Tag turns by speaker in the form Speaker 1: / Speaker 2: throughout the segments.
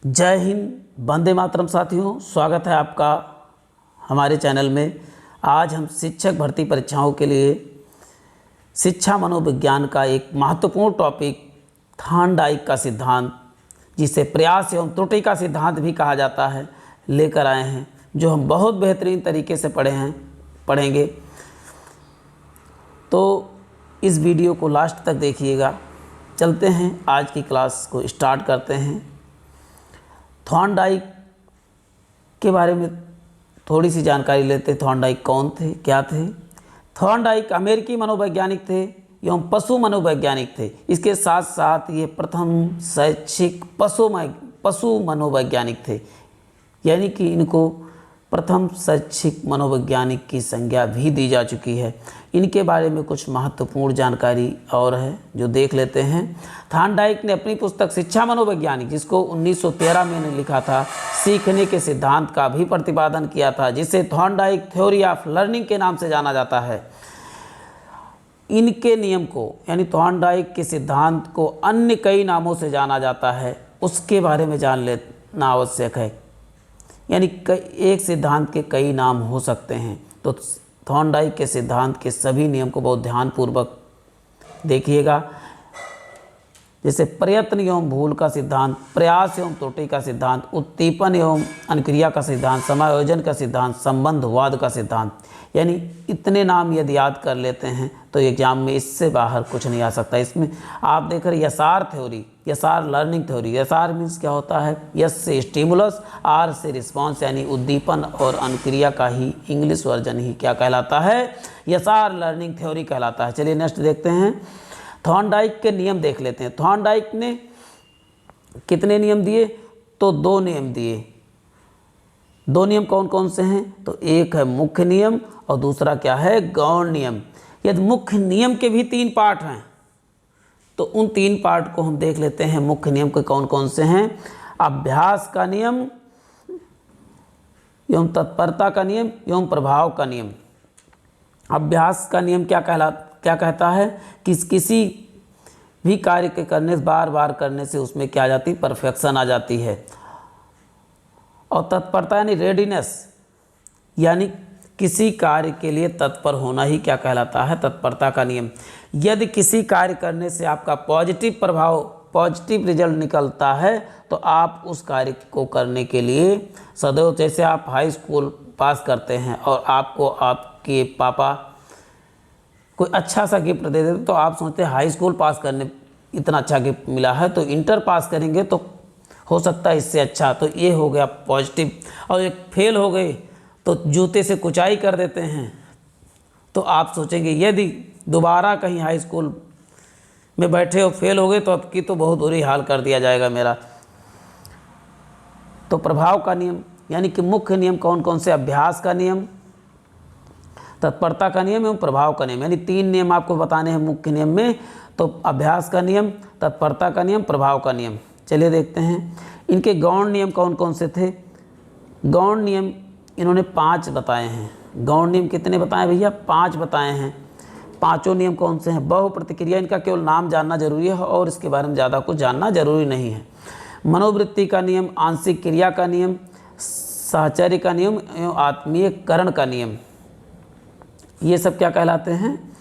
Speaker 1: जय हिंद, वंदे मातरम साथियों। स्वागत है आपका हमारे चैनल में। आज हम शिक्षक भर्ती परीक्षाओं के लिए शिक्षा मनोविज्ञान का एक महत्वपूर्ण टॉपिक थॉर्नडाइक का सिद्धांत, जिसे प्रयास एवं त्रुटि का सिद्धांत भी कहा जाता है, लेकर आए हैं, जो हम बहुत बेहतरीन तरीके से पढ़ेंगे। तो इस वीडियो को लास्ट तक देखिएगा। चलते हैं, आज की क्लास को स्टार्ट करते हैं। थॉर्नडाइक के बारे में थोड़ी सी जानकारी लेते हैं। थॉर्नडाइक कौन थे, क्या थे? थॉर्नडाइक अमेरिकी मनोवैज्ञानिक थे एवं पशु मनोवैज्ञानिक थे। इसके साथ साथ ये प्रथम शैक्षिक पशु मनोवैज्ञानिक थे, यानी कि इनको प्रथम शैक्षिक मनोवैज्ञानिक की संज्ञा भी दी जा चुकी है। इनके बारे में कुछ महत्वपूर्ण जानकारी और है जो देख लेते हैं। थॉर्नडाइक ने अपनी पुस्तक शिक्षा मनोवैज्ञानिक, जिसको 1913 में लिखा था, सीखने के सिद्धांत का भी प्रतिपादन किया था, जिसे थॉर्नडाइक थ्योरी ऑफ लर्निंग के नाम से जाना जाता है। इनके नियम को, यानी थॉर्नडाइक के सिद्धांत को अन्य कई नामों से जाना जाता है, उसके बारे में जान लेना आवश्यक है। यानी एक सिद्धांत के कई नाम हो सकते हैं। तो थॉर्नडाइक के सिद्धांत के सभी नियम को बहुत ध्यानपूर्वक देखिएगा। जैसे प्रयत्न एवं भूल का सिद्धांत, प्रयास एवं त्रुटि का सिद्धांत, उद्दीपन एवं अनुक्रिया का सिद्धांत, समायोजन का सिद्धांत, संबंधवाद का सिद्धांत। यानी इतने नाम यदि याद कर लेते हैं तो एग्जाम में इससे बाहर कुछ नहीं आ सकता। इसमें आप देख रहे यसार थ्योरी, यसार लर्निंग थ्योरी। यसार मीन्स क्या होता है? यस से स्टिमुलस, आर से रिस्पॉन्स, यानी उद्दीपन और अनुक्रिया का ही इंग्लिश वर्जन ही क्या कहलाता है? यसार लर्निंग थ्योरी कहलाता है। चलिए नेक्स्ट देखते हैं। थॉर्नडाइक के नियम देख लेते हैं। थॉर्नडाइक ने कितने नियम दिए? तो 2 नियम दिए। 2 नियम कौन कौन से हैं? तो एक है मुख्य नियम और दूसरा क्या है? गौण नियम। यदि मुख्य नियम के भी 3 पार्ट हैं तो उन 3 पार्ट को हम देख लेते हैं। मुख्य नियम के कौन कौन से हैं? अभ्यास का नियम एवं तत्परता का नियम एवं प्रभाव का नियम। अभ्यास का नियम क्या कहता है कि किसी भी कार्य के करने से, बार बार करने से उसमें क्या आ जाती है? परफेक्शन आ जाती है। और तत्परता यानी रेडीनेस, यानी किसी कार्य के लिए तत्पर होना ही क्या कहलाता है? तत्परता का नियम। यदि किसी कार्य करने से आपका पॉजिटिव प्रभाव, पॉजिटिव रिजल्ट निकलता है तो आप उस कार्य को करने के लिए सदैव, जैसे आप हाई स्कूल पास करते हैं और आपको आपके पापा कोई अच्छा सा गिफ्ट दे देते तो आप सोचते हैं हाई स्कूल पास करने इतना अच्छा गिफ्ट मिला है तो इंटर पास करेंगे तो हो सकता है इससे अच्छा। तो ये हो गया पॉजिटिव। और एक फेल हो गए तो जूते से कुचाई कर देते हैं। तो आप सोचेंगे यदि दोबारा कहीं हाई स्कूल में बैठे हो, फेल हो गए तो अब की तो बहुत बुरी हाल कर दिया जाएगा मेरा। तो प्रभाव का नियम, यानी कि मुख्य नियम कौन कौन से? अभ्यास का नियम, तत्परता का नियम एवं प्रभाव का नियम। यानी 3 नियम आपको बताने हैं मुख्य नियम में। तो अभ्यास का नियम, तत्परता का नियम, प्रभाव का नियम। चलिए देखते हैं इनके गौण नियम कौन कौन से थे। गौण नियम इन्होंने 5 बताए हैं। गौण नियम कितने बताए भैया? 5 बताए हैं। 5 नियम कौन से हैं? बहु प्रतिक्रिया, इनका केवल नाम जानना जरूरी है और इसके बारे में ज़्यादा कुछ जानना जरूरी नहीं है। मनोवृत्ति का नियम, आंशिक क्रिया का नियम, साहचर्य का नियम एवं आत्मीयकरण का नियम। ये सब क्या कहलाते हैं?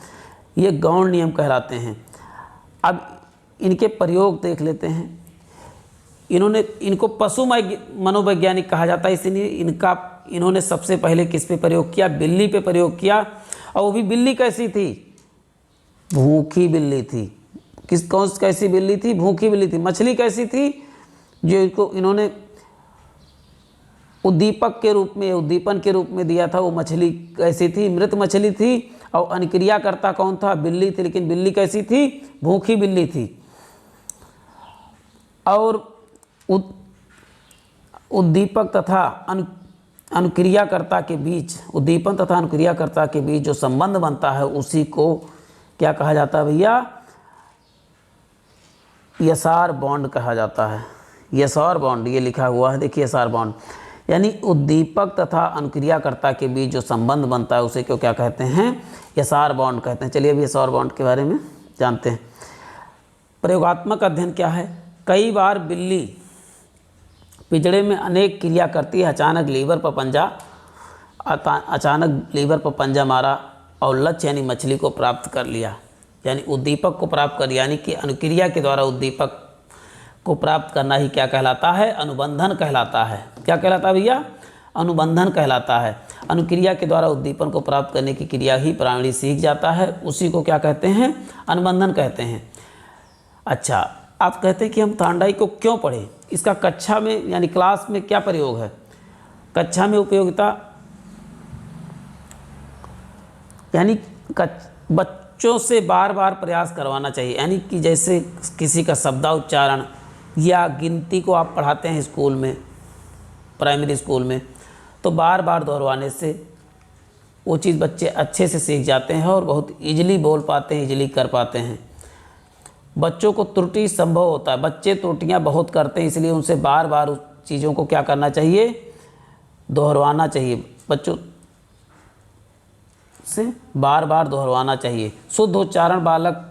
Speaker 1: ये गौण नियम कहलाते हैं। अब इनके प्रयोग देख लेते हैं। इनको पशु मनोवैज्ञानिक कहा जाता है, इसलिए इन्होंने सबसे पहले किस पे प्रयोग किया? बिल्ली पे प्रयोग किया। और वो भी बिल्ली कैसी थी? भूखी बिल्ली थी। कैसी बिल्ली थी? भूखी बिल्ली थी। मछली कैसी थी? जो इन्होंने उद्दीपक के रूप में, उद्दीपन के रूप में दिया था, वो मछली कैसी थी? मृत मछली थी। और अनुक्रियाकर्ता कौन था? बिल्ली थी। लेकिन बिल्ली कैसी थी? भूखी बिल्ली थी। और उद्दीपक तथा अनुक्रियाकर्ता के बीच, उद्दीपन तथा अनुक्रियाकर्ता के बीच जो संबंध बनता है उसी को क्या कहा जाता है भैया? यसार बॉन्ड कहा जाता है। यसार बॉन्ड ये लिखा हुआ है, देखिए यसार बॉन्ड। यानी उद्दीपक तथा अनुक्रियाकर्ता के बीच जो संबंध बनता है उसे क्यों क्या कहते हैं? यसार बॉन्ड कहते हैं। चलिए अभी यसार बॉन्ड के बारे में जानते हैं। प्रयोगात्मक अध्ययन क्या है? कई बार बिल्ली पिंजड़े में अनेक क्रिया करती है, अचानक लीवर पर पंजा मारा और लक्ष्य यानी मछली को प्राप्त कर लिया, यानी उद्दीपक को प्राप्त कर, यानी कि अनुक्रिया के द्वारा उद्दीपक को प्राप्त करना ही क्या कहलाता है? अनुबंधन कहलाता है। क्या कहलाता है भैया? अनुबंधन कहलाता है। अनुक्रिया के द्वारा उद्दीपन को प्राप्त करने की क्रिया ही प्राणी सीख जाता है, उसी को क्या कहते हैं? अनुबंधन कहते हैं। अच्छा, आप कहते हैं कि हम थॉर्नडाइक को क्यों पढ़ें, इसका कक्षा में यानी क्लास में क्या प्रयोग है? कक्षा में उपयोगिता यानी बच्चों से बार बार प्रयास करवाना चाहिए, यानी कि जैसे किसी का शब्दाउच्चारण या गिनती को आप पढ़ाते हैं स्कूल में, प्राइमरी स्कूल में, तो बार बार दोहराने से वो चीज़ बच्चे अच्छे से सीख जाते हैं और बहुत ईजिली बोल पाते हैं, ईजिली कर पाते हैं। बच्चों को त्रुटि संभव होता है, बच्चे त्रुटियां बहुत करते हैं, इसलिए उनसे बार बार उस चीज़ों को क्या करना चाहिए? दोहराना चाहिए, बच्चों से बार बार दोहराना चाहिए। शुद्ध उच्चारण बालक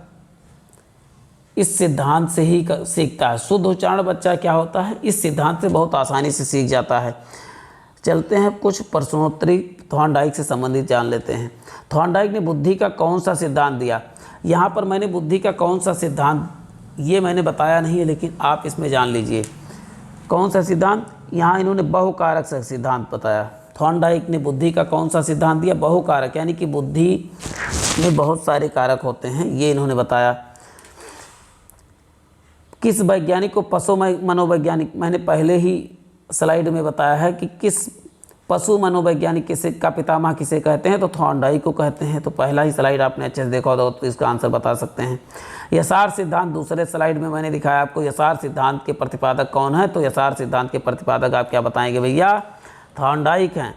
Speaker 1: इस सिद्धांत से ही सीखता है। शुद्ध उच्चारण बच्चा क्या होता है? इस सिद्धांत से बहुत आसानी से सीख जाता है। चलते हैं कुछ प्रश्नोत्तरी थॉर्नडाइक से संबंधित जान लेते हैं। थॉर्नडाइक ने बुद्धि का कौन सा सिद्धांत दिया? यहाँ पर मैंने बुद्धि का कौन सा सिद्धांत ये मैंने बताया नहीं है, लेकिन आप इसमें जान लीजिए कौन सा सिद्धांत। यहाँ इन्होंने बहुकारक से सिद्धांत बताया। थॉर्नडाइक ने बुद्धि का कौन सा सिद्धांत दिया? बहुकारक, यानी कि बुद्धि में बहुत सारे कारक होते हैं, ये इन्होंने बताया। किस वैज्ञानिक को पशु मनोवैज्ञानिक, मैंने पहले ही स्लाइड में बताया है कि किस पशु मनोवैज्ञानिक किसे का पितामह किसे कहते हैं? तो थॉर्नडाइक को कहते हैं। तो पहला ही स्लाइड आपने अच्छे से देखा हो तो इसका आंसर बता सकते हैं। यसार सिद्धांत, दूसरे स्लाइड में मैंने दिखाया आपको यसार सिद्धांत के प्रतिपादक कौन है? तो यसार सिद्धांत के प्रतिपादक आप क्या बताएंगे भैया? थॉर्नडाइक हैं।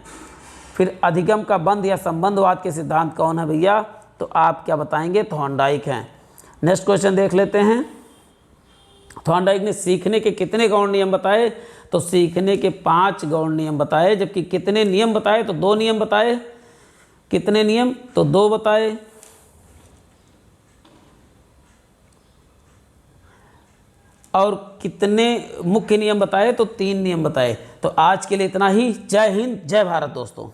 Speaker 1: फिर अधिगम का बंध या संबंधवाद के सिद्धांत कौन है भैया? तो आप क्या बताएंगे? थॉर्नडाइक हैं। नेक्स्ट क्वेश्चन देख लेते हैं। थॉर्नडाइक ने सीखने के कितने गौण नियम बताए? तो सीखने के 5 गौण नियम बताए, जबकि कितने नियम बताए? तो 2 नियम बताए। कितने नियम? तो 2 बताए। और कितने मुख्य नियम बताए? तो 3 नियम बताए। तो आज के लिए इतना ही। जय हिंद, जय भारत दोस्तों।